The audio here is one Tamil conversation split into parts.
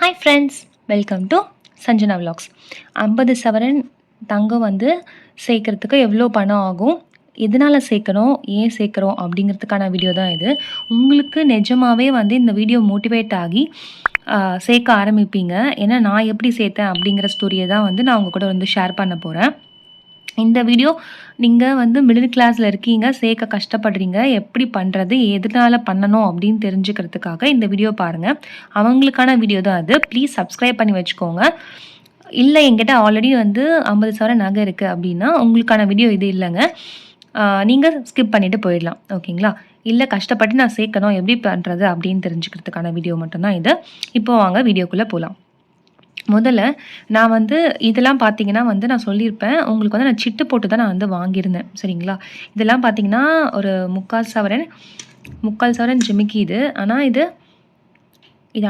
Hi friends, welcome to Sanjana vlogs. 50 சவரன் தங்கம் வந்து சேர்க்கறதுக்கு எவ்வளோ பணம் ஆகும், எதனால் சேர்க்கணும், ஏன் சேர்க்குறோம் அப்படிங்கிறதுக்கான வீடியோ தான் இது. உங்களுக்கு நிஜமாவே வந்து இந்த வீடியோ மோட்டிவேட் ஆகி சேர்க்க ஆரம்பிப்பீங்க. ஏன்னா நான் எப்படி சேர்த்தேன் அப்படிங்கிற ஸ்டோரியை தான் வந்து நான் உங்கள் கூட வந்து ஷேர் பண்ண போகிறேன். இந்த வீடியோ நீங்கள் வந்து மிடில் கிளாஸில் இருக்கீங்க, சேர்க்க கஷ்டப்படுறீங்க, எப்படி பண்ணுறது, எதனால் பண்ணணும் அப்படின்னு தெரிஞ்சுக்கிறதுக்காக இந்த வீடியோ பாருங்கள். அவங்களுக்கான வீடியோ தான் அது. ப்ளீஸ் சப்ஸ்கிரைப் பண்ணி வச்சுக்கோங்க. இல்லை என்கிட்ட ஆல்ரெடி வந்து 50 சவரன் நகை இருக்குது அப்படின்னா உங்களுக்கான வீடியோ இது இல்லைங்க. நீங்கள் ஸ்கிப் பண்ணிவிட்டு போயிடலாம். ஓகேங்களா? இல்லை கஷ்டப்பட்டு நான் சேர்க்கணும், எப்படி பண்ணுறது அப்படின்னு தெரிஞ்சுக்கிறதுக்கான வீடியோ மட்டும்தான் இது. இப்போ வாங்க வீடியோக்குள்ளே போகலாம். முதல்ல நான் வந்து இதெல்லாம் பார்த்தீங்கன்னா வந்து நான் சொல்லியிருப்பேன். உங்களுக்கு வந்து நான் சிட்டு போட்டு தான் நான் வந்து வாங்கியிருந்தேன். சரிங்களா? இதெல்லாம் பார்த்தீங்கன்னா ஒரு 3/4 சவரன் ஜிமிக்கி இது. ஆனால் இது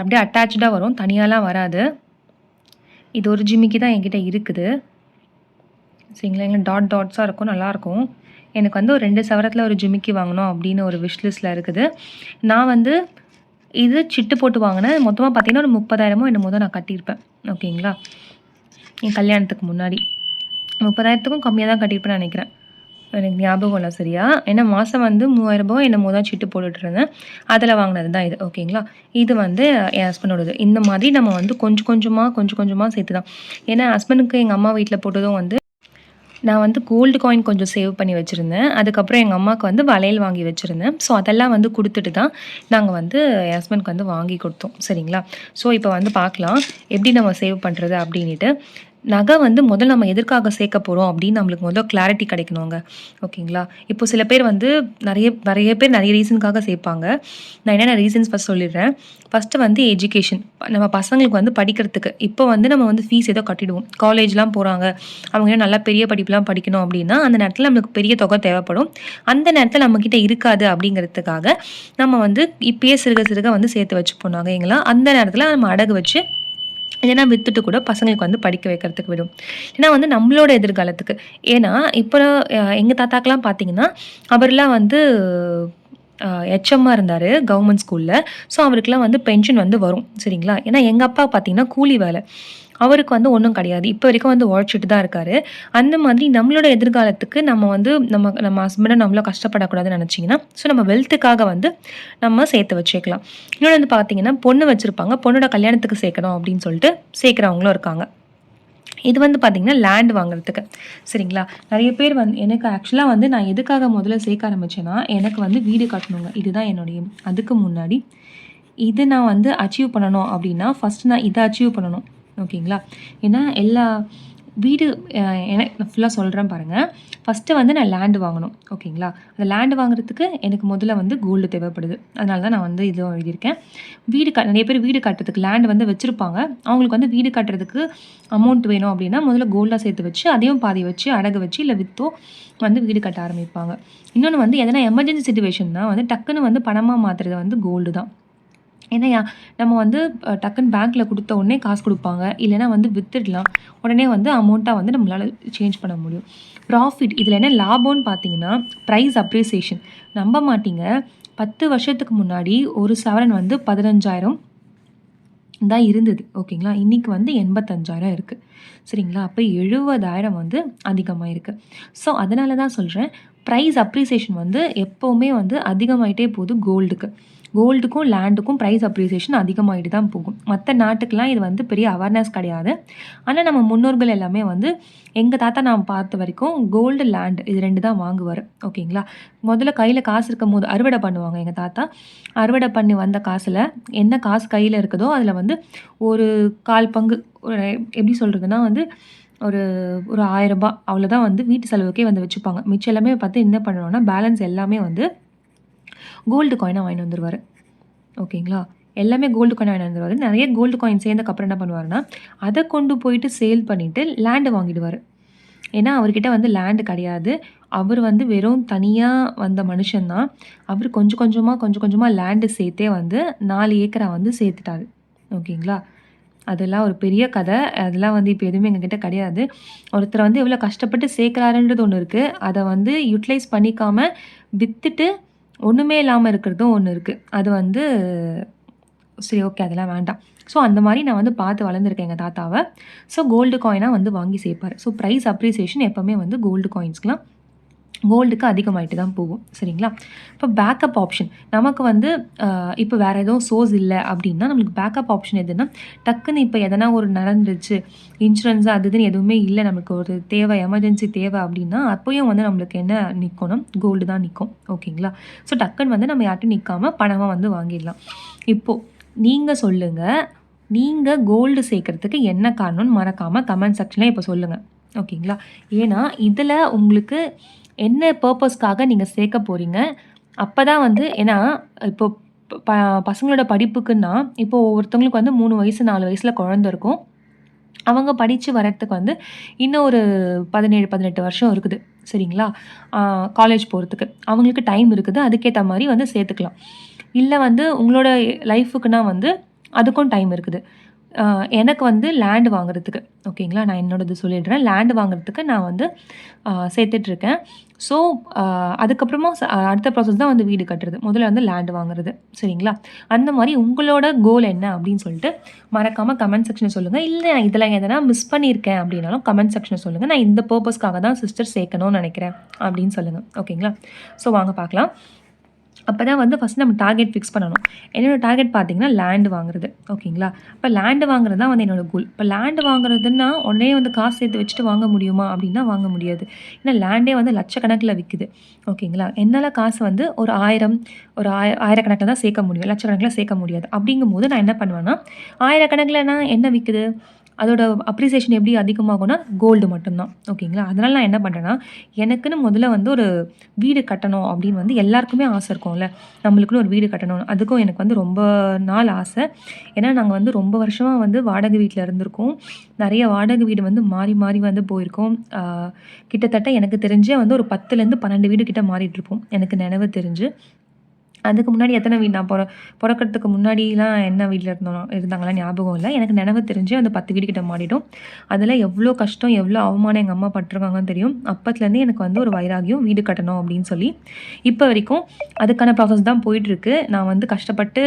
அப்படியே அட்டாச்சாக வரும். தனியாலாம் வராது. இது ஒரு ஜிமிக்கி தான் என்கிட்ட இருக்குது. சரிங்களா? எங்க டாட்ஸாக இருக்கும். நல்லாயிருக்கும். எனக்கு வந்து ஒரு 2 சவரத்தில் ஒரு ஜிமிக்கி வாங்கணும் அப்படின்னு ஒரு விஷ் லிஸ்ட்டில் இருக்குது. நான் வந்து இது சிட்டு போட்டு வாங்கினேன். மொத்தமாக பார்த்தீங்கன்னா ஒரு 30,000மோ என்னமோ தான் நான் கட்டியிருப்பேன். ஓகேங்களா? என் கல்யாணத்துக்கு முன்னாடி 30,000த்துக்கும் கம்மியாக தான் கட்டியிருப்பேன்னு நினைக்கிறேன். எனக்கு ஞாபகம் இல்லை சரியா. ஏன்னா மாதம் வந்து 3,000 என்னமோ தான் சிட்டு போட்டுட்ருந்தேன். அதில் வாங்கினது தான் இது. ஓகேங்களா? இது வந்து என் ஹஸ்பண்டோடது. இந்த மாதிரி நம்ம வந்து கொஞ்சம் கொஞ்சமாக சேர்த்து தான். ஏன்னா ஹஸ்பண்டுக்கு எங்கள் அம்மா வீட்டில் போட்டதும் வந்து நான் வந்து கோல்டு காயின் கொஞ்சம் சேவ் பண்ணி வச்சுருந்தேன். அதுக்கப்புறம் எங்கள் அம்மாவுக்கு வந்து வளையல் வாங்கி வச்சுருந்தேன். ஸோ அதெல்லாம் வந்து கொடுத்துட்டு தான் நாங்கள் வந்து என் ஹஸ்பண்டுக்கு வந்து வாங்கி கொடுத்தோம். சரிங்களா? ஸோ இப்போ வந்து பார்க்கலாம் எப்படி நம்ம சேவ் பண்ணுறது அப்படின்ட்டு. நகை வந்து முதல்ல நம்ம எதற்காக சேர்க்க போகிறோம் அப்படின்னு நம்மளுக்கு முதல்ல கிளாரிட்டி கிடைக்கணுங்க. ஓகேங்களா? இப்போ சில பேர் வந்து நிறைய பேர் நிறைய ரீசனுக்காக சேர்ப்பாங்க. நான் என்னென்ன ரீசன்ஸ் ஃபஸ்ட் சொல்லிடுறேன். ஃபஸ்ட்டு வந்து எஜுகேஷன். நம்ம பசங்களுக்கு வந்து படிக்கிறதுக்கு இப்போ வந்து நம்ம வந்து ஃபீஸ் ஏதோ கட்டிடுவோம். காலேஜ்லாம் போகிறாங்க, அவங்க நல்லா பெரிய படிப்புலாம் படிக்கணும் அப்படின்னா அந்த நேரத்தில் நம்மளுக்கு பெரிய தொகை தேவைப்படும். அந்த நேரத்தில் நம்மக்கிட்ட இருக்காது அப்படிங்கிறதுக்காக நம்ம வந்து இப்பயே சிறுக வந்து சேர்த்து வச்சுப்போம் நகைங்களாம். அந்த நேரத்தில் நம்ம அடகு வச்சு இல்லைன்னா விற்றுட்டு கூட பசங்களுக்கு வந்து படிக்க வைக்கிறதுக்கு விடும். ஏன்னா வந்து நம்மளோட எதிர்காலத்துக்கு. ஏன்னா இப்போ எங்கள் தாத்தாக்கெலாம் பார்த்தீங்கன்னா அவர்லாம் வந்து ஹெச்எம்மாக இருந்தார் கவர்மெண்ட் ஸ்கூலில். ஸோ அவருக்குலாம் வந்து பென்ஷன் வந்து வரும். சரிங்களா? ஏன்னா எங்கள் அப்பா பார்த்தீங்கன்னா கூலி வேலை, அவருக்கு வந்து ஒன்றும் கிடையாது. இப்போ வரைக்கும் வந்து உழைச்சிட்டு தான் இருக்கார். அந்த மாதிரி நம்மளோட எதிர்காலத்துக்கு நம்ம வந்து நம்ம ஹஸ்பண்டை நம்மள கஷ்டப்படக்கூடாதுன்னு நினச்சிங்கன்னா ஸோ நம்ம வெல்த்துக்காக வந்து நம்ம சேர்த்து வச்சுக்கலாம். இன்னொன்று வந்து பார்த்தீங்கன்னா பொண்ணு வச்சுருப்பாங்க, பொண்ணோட கல்யாணத்துக்கு சேர்க்கணும் அப்படின்னு சொல்லிட்டு சேர்க்குறவங்களும் இருக்காங்க. இது வந்து பார்த்திங்கன்னா லேண்ட் வாங்குறதுக்கு. சரிங்களா? நிறைய பேர் வந்து எனக்கு ஆக்சுவலாக வந்து நான் எதுக்காக முதல்ல சேர்க்க ஆரம்பித்தேன்னா எனக்கு வந்து வீடு கட்டணுங்க. இதுதான் என்னுடைய அதுக்கு முன்னாடி இது நான் வந்து அச்சீவ் பண்ணணும் அப்படின்னா ஃபஸ்ட்டு நான் இதை அச்சீவ் பண்ணணும். ஓகேங்களா? ஏன்னா எல்லா வீடு எனக்கு ஃபுல்லாக சொல்கிறேன் பாருங்கள். ஃபஸ்ட்டு வந்து நான் லேண்டு வாங்கணும். ஓகேங்களா? அந்த லேண்டு வாங்குறதுக்கு எனக்கு முதல்ல வந்து கோல்டு தேவைப்படுது. அதனால தான் நான் வந்து இதுவும் எழுதியிருக்கேன். நிறைய பேர் வீடு கட்டுறதுக்கு லேண்டு வந்து வச்சுருப்பாங்க. அவங்களுக்கு வந்து வீடு கட்டுறதுக்கு அமௌண்ட் வேணும் அப்படின்னா முதல்ல கோல்டாக சேர்த்து வச்சு அதையும் பாதி வச்சு அடகு வச்சு இல்லை விற்றோ வந்து வீடு கட்ட ஆரம்பிப்பாங்க. இன்னொன்று வந்து எதனா எமர்ஜென்சி சிச்சுவேஷன்னா வந்து டக்குன்னு வந்து பணமாக மாற்றுறது வந்து கோல்டு தான். ஏன்னா நம்ம வந்து டக்குன்னு பேங்க்கில் கொடுத்த உடனே காசு கொடுப்பாங்க, இல்லைனா வந்து வித்துடலாம். உடனே வந்து அமௌண்ட்டாக வந்து நம்மளால் சேஞ்ச் பண்ண முடியும். ப்ராஃபிட் இதில் என்ன லாபம்னு பார்த்தீங்கன்னா ப்ரைஸ் அப்ரிசியேஷன். நம்ப மாட்டீங்க, 10 வருஷத்துக்கு முன்னாடி ஒரு சவரன் வந்து 15,000 தான் இருந்தது. ஓகேங்களா? இன்றைக்கி வந்து 85,000 இருக்குது. சரிங்களா? அப்போ 70,000 வந்து அதிகமாக இருக்குது. ஸோ அதனால தான் சொல்கிறேன், ப்ரைஸ் அப்ரிசியேஷன் வந்து எப்போவுமே வந்து அதிகமாகிட்டே போகுது கோல்டுக்கு. கோல்டுக்கும் லேண்டுக்கும் ப்ரைஸ் அப்ரிசியேஷன் அதிகமாகிட்டு தான் போகும். மற்ற நாட்டுக்கெலாம் இது வந்து பெரிய அவேர்னஸ் கிடையாது. ஆனால் நம்ம முன்னோர்கள் எல்லாமே வந்து எங்கள் தாத்தா நான் பார்த்த வரைக்கும் கோல்டு லேண்ட் இது 2 தான் வாங்குவார். ஓகேங்களா? முதல்ல கையில் காசு இருக்கும் போது அறுவடை பண்ணுவாங்க எங்கள் தாத்தா. அறுவடை பண்ணி வந்த காசில் என்ன காசு கையில் இருக்குதோ அதில் வந்து ஒரு 1/4 பங்கு, ஒரு எப்படி சொல்கிறதுனா வந்து ஒரு 1000 அவ்வளோதான் வந்து வீட்டு செலவுக்கே வந்து வச்சுப்பாங்க. மிச்சம் எல்லாமே பார்த்து என்ன பண்ணுவோன்னா பேலன்ஸ் எல்லாமே வந்து கோல்டு காயினாக வாங்கிட்டு வந்துடுவார். ஓகேங்களா? எல்லாமே கோல்டு காயின் வாங்கிட்டு வந்துடுவார். நிறைய கோல்டு காயின் சேர்ந்தக்கப்புறம் என்ன பண்ணுவாருன்னா அதை கொண்டு போயிட்டு சேல் பண்ணிவிட்டு லேண்டு வாங்கிடுவார். ஏன்னா அவர்கிட்ட வந்து லேண்டு கிடையாது. அவர் வந்து வெறும் தனியாக வந்த மனுஷன்தான். அவர் கொஞ்சம் கொஞ்சமாக லேண்டு சேர்த்தே வந்து 4 ஏக்கரா வந்து சேர்த்துட்டாரு. ஓகேங்களா? அதெல்லாம் ஒரு பெரிய கதை. அதெல்லாம் வந்து இப்போ எதுவுமே எங்ககிட்ட கிடையாது. ஒருத்தர் வந்து எவ்வளோ கஷ்டப்பட்டு சேர்க்குறாருன்றது ஒன்று இருக்குது. அதை வந்து யூட்டிலைஸ் பண்ணிக்காமல் விற்றுட்டு ஒன்றுமே இல்லாமல் இருக்கிறதும் ஒன்று இருக்குது. அது வந்து சரி, ஓகே, அதெல்லாம் வேண்டாம். ஸோ அந்த மாதிரி நான் வந்து பார்த்து வளர்ந்துருக்கேன் எங்கள் தாத்தாவை. ஸோ கோல்டு காயினாக வந்து வாங்கி சேர்ப்பார். ஸோ ப்ரைஸ் அப்ரிசியேஷன் எப்போவுமே வந்து கோல்டுக்கு அதிகமாயிட்டு தான் போகும். சரிங்களா? இப்போ பேக்கப் ஆப்ஷன் நமக்கு வந்து இப்போ வேறு எதுவும் சோர்ஸ் இல்லை அப்படின்னா நம்மளுக்கு பேக்கப் ஆப்ஷன் எதுன்னா, டக்குன்னு இப்போ எதனா ஒரு நடந்துருச்சு, இன்சூரன்ஸ் அது இதுன்னு எதுவுமே இல்லை, நமக்கு ஒரு தேவை, எமர்ஜென்சி தேவை அப்படின்னா அப்போயும் வந்து நம்மளுக்கு என்ன நிற்கும்னா கோல்டு தான் நிற்கும். ஓகேங்களா? ஸோ டக்குன்னு வந்து நம்ம யார்ட்டும் நிற்காம பணமாக வந்து வாங்கிடலாம். இப்போது நீங்கள் சொல்லுங்கள், நீங்கள் கோல்டு சேர்க்கறதுக்கு என்ன காரணம்னு மறக்காமல் கமெண்ட் செக்ஷனில் இப்போ சொல்லுங்கள். ஓகேங்களா? ஏன்னா இதில் உங்களுக்கு என்ன பர்ப்பஸ்க்காக நீங்கள் சேர்க்க போகிறீங்க, அப்போ தான் வந்து ஏன்னா இப்போ ப பசங்களோட படிப்புக்குன்னா, இப்போ ஒவ்வொருத்தவங்களுக்கு வந்து 3 வயசு 4 வயசில் குழந்த இருக்கும். அவங்க படித்து வரத்துக்கு வந்து இன்னும் ஒரு 17, 18 வருஷம் இருக்குது. சரிங்களா? காலேஜ் போகிறதுக்கு. அவங்களுக்கு டைம் இருக்குது. அதுக்கேற்ற மாதிரி வந்து சேர்த்துக்கலாம். இல்லை வந்து உங்களோட லைஃபுக்குன்னா வந்து அதுக்கும் டைம் இருக்குது. எனக்கு வந்து லேண்ட் வாங்குறதுக்கு, ஓகேங்களா? நான் என்னோடது சொல்லிடுறேன். லேண்ட் வாங்குறதுக்கு நான் வந்து சேர்த்துட்ருக்கேன். ஸோ அதுக்கப்புறமா அடுத்த ப்ராசஸ் தான் வந்து வீடு கட்டுறது. முதல்ல வந்து லேண்ட் வாங்குறது. சரிங்களா? அந்த மாதிரி உங்களோட கோல் என்ன அப்படின்னு சொல்லிட்டு மறக்காமல் கமெண்ட் செக்ஷனில் சொல்லுங்கள். இல்லை நான் இதில் எதனா மிஸ் பண்ணியிருக்கேன் அப்படின்னாலும் கமெண்ட் செக்ஷனில் சொல்லுங்கள். நான் இந்த பர்பஸ்க்காக தான் சிஸ்டர் சேர்க்கணும்னு நினைக்கிறேன் அப்படின்னு சொல்லுங்கள். ஓகேங்களா? ஸோ வாங்க பார்க்கலாம். அப்போ தான் வந்து ஃபஸ்ட் நம்ம டார்கெட் ஃபிக்ஸ் பண்ணணும். என்னோடய டார்கெட் பார்த்தீங்கன்னா லேண்டு வாங்குறது. ஓகேங்களா? இப்போ லேண்டு வாங்குறது தான் வந்து என்னோடய கோல். இப்போ லேண்டு வாங்குறதுன்னா உடனே வந்து காசு சேர்த்து வச்சுட்டு வாங்க முடியுமா அப்படின்னா வாங்க முடியாது. ஏன்னா லேண்டே வந்து லட்சக்கணக்கில் விற்குது. ஓகேங்களா? என்னால் காசு வந்து ஒரு 1000 ஆயிரக்கணக்கில் தான் சேர்க்க முடியும். லட்சக்கணக்கில் சேர்க்க முடியாது. அப்படிங்கும்போது நான் என்ன பண்ணுவேன்னா, ஆயிரக்கணக்கில்னா என்ன விற்குது? அதோட அப்ரிசியேஷன் எப்படி அதிகமாகும்னா கோல்டு மட்டும்தான். ஓகேங்களா? அதனால் நான் என்ன பண்ணுறேன்னா, எனக்குன்னு முதல்ல வந்து ஒரு வீடு கட்டணும் அப்படின்னு வந்து எல்லாருக்குமே ஆசை இருக்கும்ல. நம்மளுக்குன்னு ஒரு வீடு கட்டணும். அதுக்கும் எனக்கு வந்து ரொம்ப நாள் ஆசை. ஏன்னா நாங்கள் வந்து ரொம்ப வருஷமாக வந்து வாடகை வீட்டில் இருந்திருக்கோம். நிறைய வாடகை வீடு வந்து மாறி மாறி வந்து போயிருக்கோம். கிட்டத்தட்ட எனக்கு தெரிஞ்சே வந்து ஒரு 10லேருந்து 12 வீடு கிட்ட மாறிட்டுருப்போம். எனக்கு நினைவு தெரிஞ்சு. அதுக்கு முன்னாடி எத்தனை வீடு நான் பொறக்கறதுக்கு முன்னாடிலாம் என்ன வீட்ல இருந்தாங்களா ஞாபகம் இல்ல. எனக்கு நினைவு தெரிஞ்சு அந்த 10 வீடு கிட்ட மாறிட்டோம். அதில எவ்வளோ கஷ்டம், எவ்வளோ அவமானம் எங்க அம்மா பட்டுருக்காங்கன்னு தெரியும். அப்பத்துலேருந்தே எனக்கு வந்து ஒரு வைராகியம் வீடு கட்டணும் அப்படின்னு சொல்லி. இப்போ வரைக்கும் அதுக்கான ப்ராசஸ் தான் போயிட்டுருக்கு. நான் வந்து கஷ்டப்பட்டு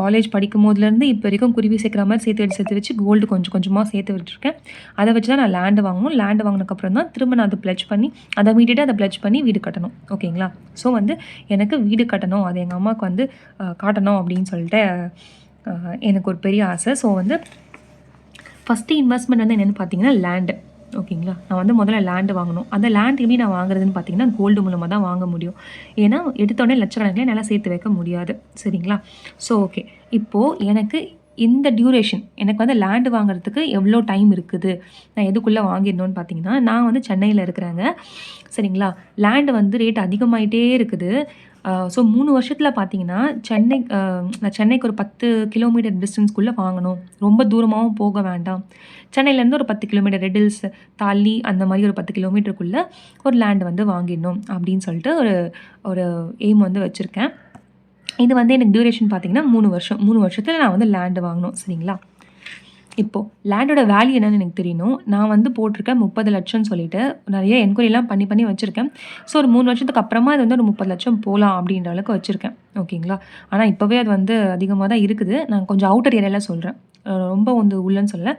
காலேஜ் படிக்கும்போதுலேருந்து இப்போ வரைக்கும் குருவி சேர்க்குற மாதிரி சேர்த்து வச்சு கோல்டு கொஞ்சம் கொஞ்சமாக சேர்த்து விட்டுருக்கேன். அதை வச்சு தான் நான் லேண்டு வாங்கணும். லேண்டு வாங்கினதுக்கப்புறம் தான் திரும்ப நான் அதை ப்ளெட்ஜ் பண்ணி அதை மீட்டுட்டு அதை ப்ளெட்ஜ் பண்ணி வீடு கட்டணும். ஓகேங்களா? ஸோ வந்து எனக்கு வீடு கட்டணும், அது எங்கள் அம்மாவுக்கு வந்து காட்டணும் அப்படின்னு சொல்லிட்டு எனக்கு ஒரு பெரிய ஆசை. ஸோ வந்து ஃபஸ்ட்டு இன்வெஸ்ட்மெண்ட் வந்து என்னென்னு பார்த்தீங்கன்னா லேண்டு. ஓகேங்களா? நான் வந்து முதல்ல லேண்டு வாங்கணும். அந்த லேண்ட் எப்படி நான் வாங்குறதுன்னு பார்த்தீங்கன்னா கோல்டு மூலமாக தான் வாங்க முடியும். ஏன்னா எடுத்தோடனே லட்சக்கணக்கில் என்னால் சேர்த்து வைக்க முடியாது. சரிங்களா? So okay. இப்போது எனக்கு இந்த டியூரேஷன் எனக்கு வந்து லேண்டு வாங்குறதுக்கு எவ்வளோ டைம் இருக்குது, நான் எதுக்குள்ளே வாங்கிடணும்னு பார்த்தீங்கன்னா, நான் வந்து சென்னையில் இருக்கிறேங்க. சரிங்களா? லேண்டு வந்து ரேட் அதிகமாயிட்டே இருக்குது. ஸோ 3 வருஷத்தில் பார்த்தீங்கன்னா நான் சென்னைக்கு ஒரு 10 கிலோமீட்டர் டிஸ்டன்ஸ்குள்ளே வாங்கணும். ரொம்ப தூரமாகவும் போக வேண்டாம். சென்னையிலேருந்து ஒரு 10 கிலோமீட்டர் ரெட் ஹில்ஸ் தாண்டி அந்த மாதிரி ஒரு 10 கிலோமீட்டருக்குள்ளே ஒரு லேண்ட் வந்து வாங்கிடணும் அப்படின்னு சொல்லிட்டு ஒரு ஒரு எய்ம் வந்து வச்சுருக்கேன். இது வந்து எனக்கு டியூரேஷன் பார்த்தீங்கன்னா 3 வருஷம். 3 வருஷத்தில் நான் வந்து லேண்டு வாங்கணும். சரிங்களா? இப்போது லேண்டோட வேல்யூ என்னன்னு எனக்கு தெரியணும். நான் வந்து போட்டிருக்கேன் 30 லட்சம்னு சொல்லிட்டு நிறைய என்கொயரிலாம் பண்ணி வச்சுருக்கேன். ஸோ ஒரு 3 வருஷத்துக்கு அப்புறமா அது வந்து ஒரு 30 லட்சம் போகலாம் அப்படின்ற அளவுக்கு வச்சுருக்கேன். ஓகேங்களா? ஆனால் இப்போவே அது வந்து அதிகமாக தான் இருக்குது. நான் கொஞ்சம் அவுட்டர் ஏரியாவில் சொல்கிறேன். ரொம்ப வந்து உள்ளன்னு சொல்லல,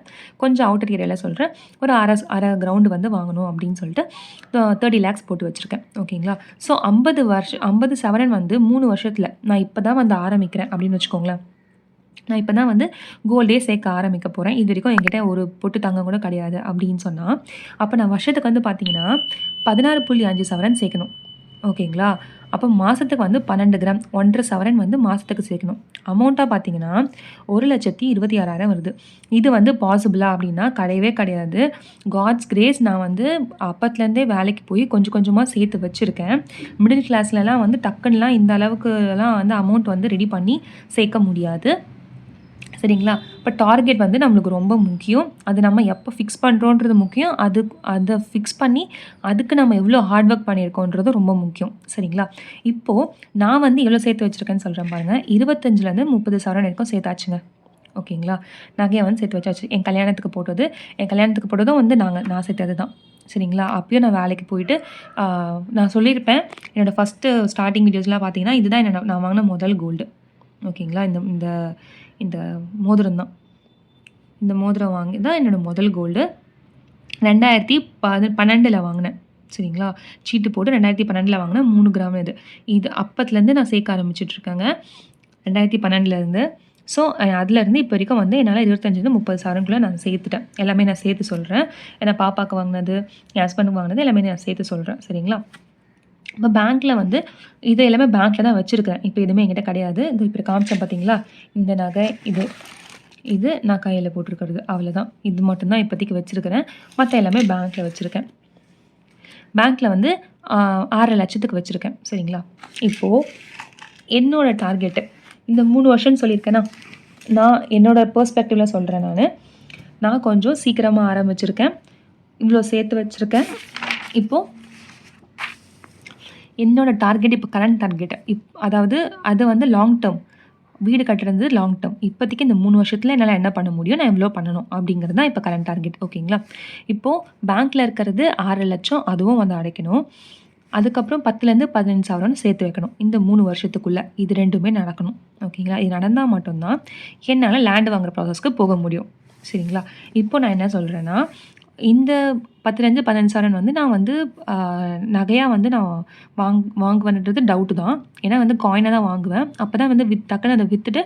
கொஞ்சம் அவுட்டர் ஏரியாவில் சொல்கிறேன். ஒரு அரை கிரவுண்டு வந்து வாங்கணும் அப்படின்னு சொல்லிட்டு 30 lakhs போட்டு வச்சுருக்கேன். ஓகேங்களா? ஸோ 50 சவரன் வந்து 3 வருஷத்தில் நான் இப்போ தான் வந்து ஆரம்பிக்கிறேன் அப்படின்னு வச்சுக்கோங்களேன். நான் இப்போ தான் வந்து கோல்டே சேர்க்க ஆரம்பிக்க போகிறேன். இது வரைக்கும் என்கிட்ட ஒரு பொட்டு தங்கம் கூட கிடையாது அப்படின்னு சொன்னால், அப்போ நான் வருஷத்துக்கு வந்து பார்த்தீங்கன்னா 16.5 சவரன் சேர்க்கணும். ஓகேங்களா? அப்போ மாதத்துக்கு வந்து 12 கிராம் 1.5 சவரன் வந்து மாதத்துக்கு சேர்க்கணும். அமௌண்ட்டாக பார்த்தீங்கன்னா 1,26,000 வருது. இது வந்து பாசிபிளா அப்படின்னா கிடையவே கிடையாது. காட்ஸ் கிரேஸ் நான் வந்து அப்பத்துலேருந்தே வேலைக்கு போய் கொஞ்சம் கொஞ்சமாக சேர்த்து வச்சுருக்கேன். மிடில் கிளாஸ்லலாம் வந்து டக்குன்னுலாம் இந்த அளவுக்குலாம் வந்து அமௌண்ட் வந்து ரெடி பண்ணி சேர்க்க முடியாது. சரிங்களா? இப்போ டார்கெட் வந்து நம்மளுக்கு ரொம்ப முக்கியம். அது நம்ம எப்போ ஃபிக்ஸ் பண்ணுறோன்றது முக்கியம். அதை ஃபிக்ஸ் பண்ணி அதுக்கு நம்ம எவ்வளோ ஹார்ட் ஒர்க் பண்ணியிருக்கோன்றது ரொம்ப முக்கியம். சரிங்களா? இப்போது நான் வந்து எவ்வளோ சேர்த்து வச்சுருக்கேன்னு சொல்கிறேன் பாருங்கள். 25லேருந்து 30 சவரன் வரைக்கும் சேர்த்தாச்சுங்க. ஓகேங்களா? நகையை வந்து சேர்த்து வச்சாச்சு. என் கல்யாணத்துக்கு போட்டதும் வந்து நான் சேர்த்தது தான். சரிங்களா? அப்பயும் நான் வேலைக்கு போயிட்டு நான் சொல்லியிருப்பேன். என்னோடய ஃபஸ்ட்டு ஸ்டார்டிங் வீடியோஸ்லாம் பார்த்தீங்கன்னா இதுதான் நான் வாங்கின முதல் கோல்டு. ஓகேங்களா. இந்த இந்த இந்த மோதிரம் தான். இந்த மோதிரம் வாங்கி தான் என்னோடய முதல் கோல்டு. 2012 வாங்கினேன். சரிங்களா. சீட்டு போட்டு 2012 வாங்கினேன். 3 கிராம் இது. இது அப்பத்துலேருந்து நான் சேர்க்க ஆரம்பிச்சுட்ருக்கேங்க. 2012லேருந்து. ஸோ அதுலேருந்து இப்போ வரைக்கும் வந்து என்னால் 25-30 சவரனுக்குள்ள நான் சேர்த்துட்டேன். எல்லாமே நான் சேர்த்து சொல்கிறேன். ஏன்னா பாப்பாவுக்கு வாங்கினது, என் ஹஸ்பண்டுக்கு வாங்கினது எல்லாமே நான் சேர்த்து சொல்கிறேன். சரிங்களா. இப்போ பேங்க்கில் வந்து இது எல்லாமே பேங்க்கில் தான் வச்சுருக்கேன். இப்போ எதுவுமே என்கிட்ட கிடையாது. இது இப்போ காமிச்சேன் பார்த்தீங்களா, இந்த நகை இது நான் கையில் போட்டிருக்கிறது அவ்வளோதான். இது மட்டும்தான் இப்போதைக்கு வச்சுருக்கிறேன். மற்ற எல்லாமே பேங்க்கில் வச்சுருக்கேன். பேங்க்கில் வந்து 6 லட்சத்துக்கு வச்சுருக்கேன். சரிங்களா. இப்போது என்னோடய டார்கெட்டு இந்த 3 வருஷம்னு சொல்லியிருக்கேன்னா, நான் என்னோடய பெர்ஸ்பெக்டிவில் சொல்கிறேன். நான் கொஞ்சம் சீக்கிரமாக ஆரம்பிச்சிருக்கேன். இவ்வளோ சேர்த்து வச்சுருக்கேன். இப்போது என்னோடய டார்கெட் இப்போ கரண்ட் டார்கெட் அதாவது அது வந்து லாங் டேர்ம். வீடு கட்டுறது லாங் டேர்ம். இப்போதைக்கு இந்த 3 வருஷத்தில் என்னால் என்ன பண்ண முடியும், நான் எவ்வளோ பண்ணணும் அப்படிங்கிறது தான் இப்போ கரண்ட் டார்கெட். ஓகேங்களா. இப்போது பேங்க்கில் இருக்கிறது 6 லட்சம், அதுவும் வந்து அடைக்கணும். அதுக்கப்புறம் 10-15 சவரன் சேர்த்து வைக்கணும். இந்த 3 வருஷத்துக்குள்ளே இது 2மே நடக்கணும். ஓகேங்களா. இது நடந்தால் மட்டும்தான் என்னால் லேண்டு வாங்குகிற ப்ராசஸ்க்கு போக முடியும். சரிங்களா. இப்போ நான் என்ன சொல்கிறேன்னா, இந்த 10-15 சவரன் வந்து நான் வந்து நகையாக வந்து நான் வாங்குவேன்ன்றது டவுட்டு தான். ஏன்னா வந்து காயினாக தான் வாங்குவேன். அப்போ தான் வந்து டக்குன்னு அதை விற்றுட்டு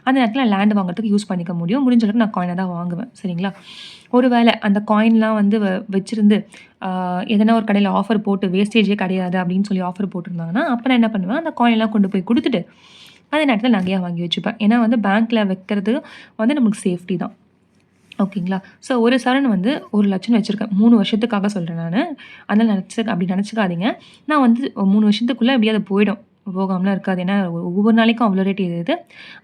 அந்த நேரத்தில் லேண்டு வாங்குறதுக்கு யூஸ் பண்ணிக்க முடியும். முடிஞ்ச அளவுக்கு நான் காயினாக தான் வாங்குவேன். சரிங்களா. ஒரு வேளை அந்த காயின்லாம் வந்து வச்சுருந்து எதனா ஒரு கடையில் ஆஃபர் போட்டு வேஸ்டேஜே கிடையாது அப்படின்னு சொல்லி ஆஃபர் போட்டிருந்தாங்கன்னா, அப்போ நான் என்ன பண்ணுவேன், அந்த காயின்லாம் கொண்டு போய் கொடுத்துட்டு அதே நேரத்தில் நகையாக வாங்கி வச்சுப்பேன். ஏன்னா வந்து பேங்க்கில் வைக்கிறது வந்து நமக்கு சேஃப்டி தான். ஓகேங்களா. ஸோ ஒரு சவரன் வந்து 1 லட்சம்னு வச்சுருக்கேன். 3 வருஷத்துக்காக சொல்கிறேன் நான். அதனால் அப்படி நினச்சிக்காதீங்க. நான் வந்து 3 வருஷத்துக்குள்ளே எப்படியும் அது போகாமலாம் இருக்காது. ஏன்னா ஒவ்வொரு நாளைக்கும் அவ்வளோ ரேட் ஏறுது.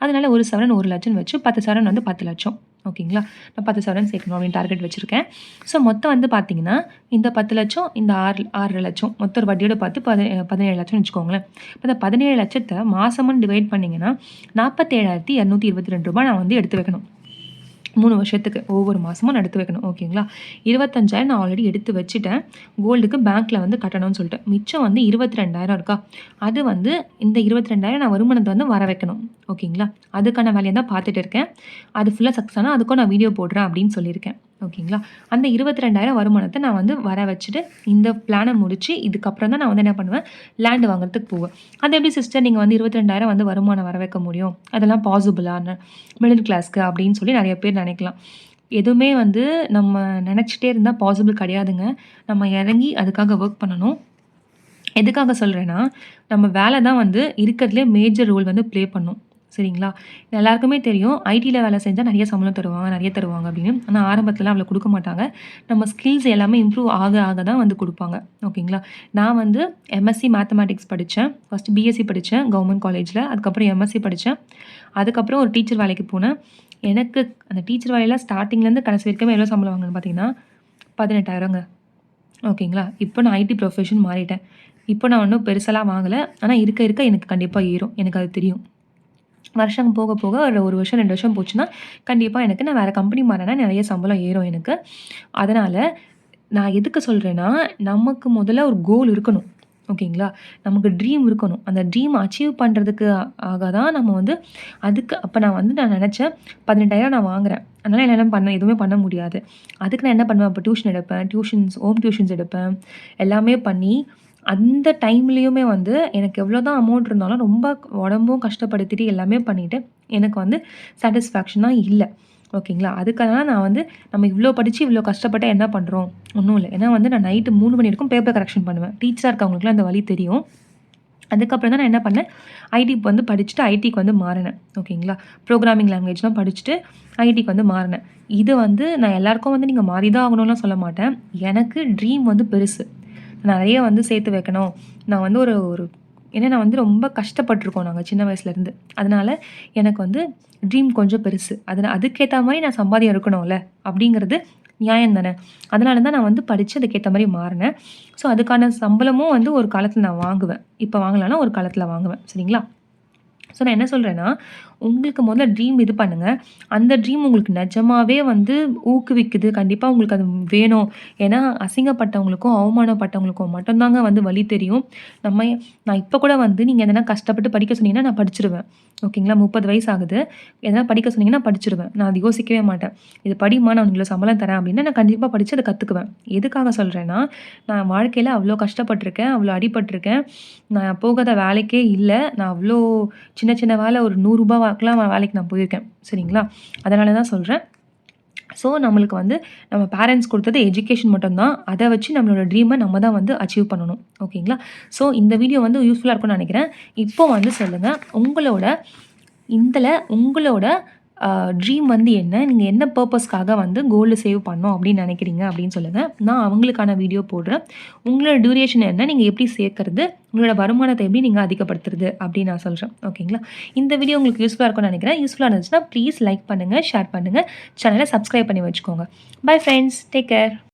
அதனால் ஒரு சவரன் 1 லட்சம்னு வச்சு 10 சவரன் வந்து 10 லட்சம். ஓகேங்களா. நான் 10 சவரன் சேர்க்கணும் அப்படின்னு டார்கெட் வச்சுருக்கேன். ஸோ மொத்தம் வந்து பார்த்தீங்கன்னா, இந்த 10 லட்சம், இந்த 6 லட்சம் மொத்த ஒரு வட்டியோட பார்த்து 17 லட்சம்னு வச்சுக்கோங்களேன். இப்போ இந்த 17 லட்சத்தை மாதமும் டிவைட் பண்ணிங்கன்னா 47,222 ரூபாய் நான் வந்து எடுத்து வைக்கணும். 3 வருஷத்துக்கு ஒவ்வொரு மாதமும் நான் எடுத்து வைக்கணும். ஓகேங்களா. 25,000 நான் ஆல்ரெடி எடுத்து வச்சுட்டேன். கோல்டுக்கு பேங்க்கில் வந்து கட்டணும்னு சொல்லிட்டு. மிச்சம் வந்து 22,000 இருக்கா. அது வந்து இந்த 22,000 நான் வருமானத்தை வந்து வர வைக்கணும். ஓகேங்களா. அதுக்கான வேலையை தான் பார்த்துட்டு இருக்கேன். அது ஃபுல்லாக சக்ஸஸ் ஆனால் அதுக்கும் நான் வீடியோ போடுறேன் அப்படின்னு சொல்லியிருக்கேன். ஓகேங்களா. அந்த 22,000 வருமானத்தை நான் வந்து வர வச்சுட்டு இந்த பிளானை முடித்து இதுக்கப்புறம் தான் நான் வந்து என்ன பண்ணுவேன், லேண்டு வாங்குறதுக்கு போவேன். அது எப்படி சிஸ்டர் நீங்கள் வந்து 22,000 வந்து வருமானம் வர வைக்க முடியும், அதெல்லாம் பாசிபிளான மிடில் கிளாஸ்க்கு அப்படின்னு சொல்லி நிறைய பேர் நினைக்கலாம். எதுவுமே வந்து நம்ம நினச்சிட்டே இருந்தால் பாசிபிள் கிடையாதுங்க. நம்ம இறங்கி அதுக்காக ஒர்க் பண்ணணும். எதுக்காக சொல்கிறேன்னா, நம்ம வேலை தான் வந்து இருக்கிறதுலே மேஜர் ரோல் வந்து ப்ளே பண்ணும். சரிங்களா. எல்லாருக்குமே தெரியும் ஐடியில் வேலை செஞ்சால் நிறைய சம்பளம் தருவாங்க, நிறைய தருவாங்க அப்படின்னு. ஆனால் ஆரம்பத்துலலாம் அவ்வளோ கொடுக்க மாட்டாங்க. நம்ம ஸ்கில்ஸ் எல்லாமே இம்ப்ரூவ் ஆக தான் வந்து கொடுப்பாங்க. ஓகேங்களா. நான் வந்து எம்எஸ்சி மேத்தமேட்டிக்ஸ் படித்தேன். ஃபஸ்ட்டு பிஎஸ்சி படித்தேன் கவர்மெண்ட் காலேஜில். அதுக்கப்புறம் எம்எஸ்சி படித்தேன். அதுக்கப்புறம் ஒரு டீச்சர் வேலைக்கு போனேன். எனக்கு அந்த டீச்சர் வேலையில் ஸ்டார்டிங்லேருந்து கடைசி வரைக்கும் எவ்வளோ சம்பளம் வாங்கினேன்னு பார்த்தீங்கன்னா 18,000ங்க. ஓகேங்களா. இப்போ நான் ஐடி ப்ரொஃபஷன் மாறிட்டேன். இப்போ நான் ஒன்றும் பெருசெல்லாம் வாங்கலை. ஆனால் இருக்க எனக்கு கண்டிப்பாக ஏறும். எனக்கு அது தெரியும். வருஷம் போக ஒரு 1 வருஷம் 2 வருஷம் போச்சுன்னா கண்டிப்பாக எனக்கு நான் வேறு கம்பெனி மாறினா நிறைய சம்பளம் ஏறும் எனக்கு. அதனால் நான் எதுக்கு சொல்கிறேன்னா, நமக்கு முதல்ல ஒரு கோல் இருக்கணும். ஓகேங்களா. நமக்கு ட்ரீம் இருக்கணும். அந்த ட்ரீம் அச்சீவ் பண்ணுறதுக்கு தான் நம்ம வந்து அப்போ நான் நினச்சேன் 18,000 நான் வாங்குறேன். அதனால் என்னால் எதுவுமே பண்ண முடியாது. அதுக்கு நான் என்ன பண்ணுவேன், அப்போ டியூஷன் எடுப்பேன், ஹோம் டியூஷன்ஸ் எடுப்பேன். எல்லாமே பண்ணி அந்த டைம்லேயுமே வந்து எனக்கு எவ்வளோ தான் அமௌண்ட் இருந்தாலும் ரொம்ப உடம்பும் கஷ்டப்படுத்திட்டு எல்லாமே பண்ணிவிட்டு எனக்கு வந்து சாட்டிஸ்ஃபேக்ஷனாக இல்லை. ஓகேங்களா. அதுக்காக நான் வந்து நம்ம இவ்வளோ படித்து இவ்வளோ கஷ்டப்பட்டால் என்ன பண்ணுறோம், ஒன்றும் இல்லை. ஏன்னா வந்து நான் நைட்டு 3 மணி வரைக்கும் பேப்பர் கரெக்ஷன் பண்ணுவேன். டீச்சராக இருக்கவங்களுக்குலாம் அந்த வழி தெரியும். அதுக்கப்புறம் தான் நான் என்ன பண்ணேன், ஐடிக்கு வந்து படிச்சுட்டு ஐடிக்கு வந்து மாறினேன். ஓகேங்களா. ப்ரோக்ராமிங் லாங்குவேஜ்லாம் படிச்சுட்டு ஐடிக்கு வந்து மாறினேன். இது வந்து நான் எல்லாருக்கும் வந்து நீங்கள் மாறி தான் ஆகணும்லாம் சொல்ல மாட்டேன். எனக்கு ட்ரீம் வந்து பெருசு. நிறைய வந்து சேர்த்து வைக்கணும். நான் வந்து ஏன்னா நான் வந்து ரொம்ப கஷ்டப்பட்டுருக்கோம் நாங்கள் சின்ன வயசுலேருந்து. அதனால் எனக்கு வந்து ட்ரீம் கொஞ்சம் பெருசு. அதுக்கேற்ற மாதிரி நான் சம்பாதியம் இருக்கணும்ல அப்படிங்கிறது நியாயம் தானே. அதனால தான் நான் வந்து படித்து அதுக்கேற்ற மாதிரி மாறினேன். ஸோ அதுக்கான சம்பளமும் வந்து ஒரு காலத்தில் நான் வாங்குவேன். இப்போ வாங்கலைன்னா ஒரு காலத்தில் வாங்குவேன். சரிங்களா. ஸோ நான் என்ன சொல்றேன்னா, உங்களுக்கு முதல்ல ட்ரீம் இது பண்ணுங்க. அந்த ட்ரீம் உங்களுக்கு நிஜமாவே வந்து ஊக்குவிக்குது. கண்டிப்பா உங்களுக்கு அது வேணும். ஏன்னா, அசிங்கப்பட்டவங்களுக்கும், அவமானப்பட்டவங்களுக்கும் மட்டும் தாங்க வந்து வலி தெரியும். நம்ம நான் இப்ப கூட வந்து நீங்க எதனா கஷ்டப்பட்டு படிக்க சொன்னீங்கன்னா, நான் படிச்சுருவேன். ஓகேங்களா? 30 வயசு ஆகுது. எதனா படிக்க சொன்னீங்கன்னா படிச்சுருவேன். நான் அது யோசிக்கவே மாட்டேன். "இது படிம்மா, நான் உனக்கு இவ்வளோ சம்பளம் தரேன்" அப்படின்னா, நான் கண்டிப்பா படிச்சு அத கத்துக்குவேன். எதுக்காக சொல்றேன்னா, நான் வாழ்க்கையில அவ்ளோ கஷ்டப்பட்டுருக்கேன். அவ்ளோ அடிபட்டுருக்கேன். நான் போகாத வேலைக்கே இல்ல. நான் அவ்ளோ சின்ன சின்ன வேலை ஒரு ரூ. 100 வாக்குலாம் வேலைக்கு நான் போயிருக்கேன். சரிங்களா? அதனால தான் சொல்றேன். ஸோ, நம்மளுக்கு வந்து நம்ம பேரண்ட்ஸ் குடுத்தது எஜுகேஷன் மட்டும் தான். அத வச்சு நம்மளோட ட்ரீம நம்ம தான் வந்து அச்சீவ் பண்ணணும். ஓகேங்களா? ஸோ, இந்த வீடியோ வந்து யூஸ்ஃபுல்லா இருக்கும்னு நெனைக்கிறேன். இப்போ வந்து சொல்லுங்க, உங்களோட உங்களோட அ ட்ரீம் வந்து என்ன? நீங்க என்ன பர்ப்பஸ்க்காக வந்து கோல்டு சேவ் பண்ணணும் அப்படின்னு நெனைக்கிறீங்க அப்படின்னு சொல்லுங்க. நான் அவங்களுக்கான வீடியோ போடுறேன். உங்களோட டியூரேஷன் என்ன? நீங்க எப்படி சேர்க்கறது? உங்களோட வருமானத்த எப்படி நீங்க அதிகப்படுத்துறது? அப்படின்னு நான் சொல்றேன். ஓகேங்களா? இந்த வீடியோ உங்களுக்கு யூஸ்ஃபுல்லா இருக்கும்னு நெனைக்கிறேன். யூஸ்ஃபுல்லா இருந்துச்சுன்னா ப்ளீஸ் லைக் பண்ணுங்க, ஷேர் பண்ணுங்க. சேனல சப்ஸ்கிரைப் பண்ணி வச்சுக்கோங்க. Bye friends. Take care.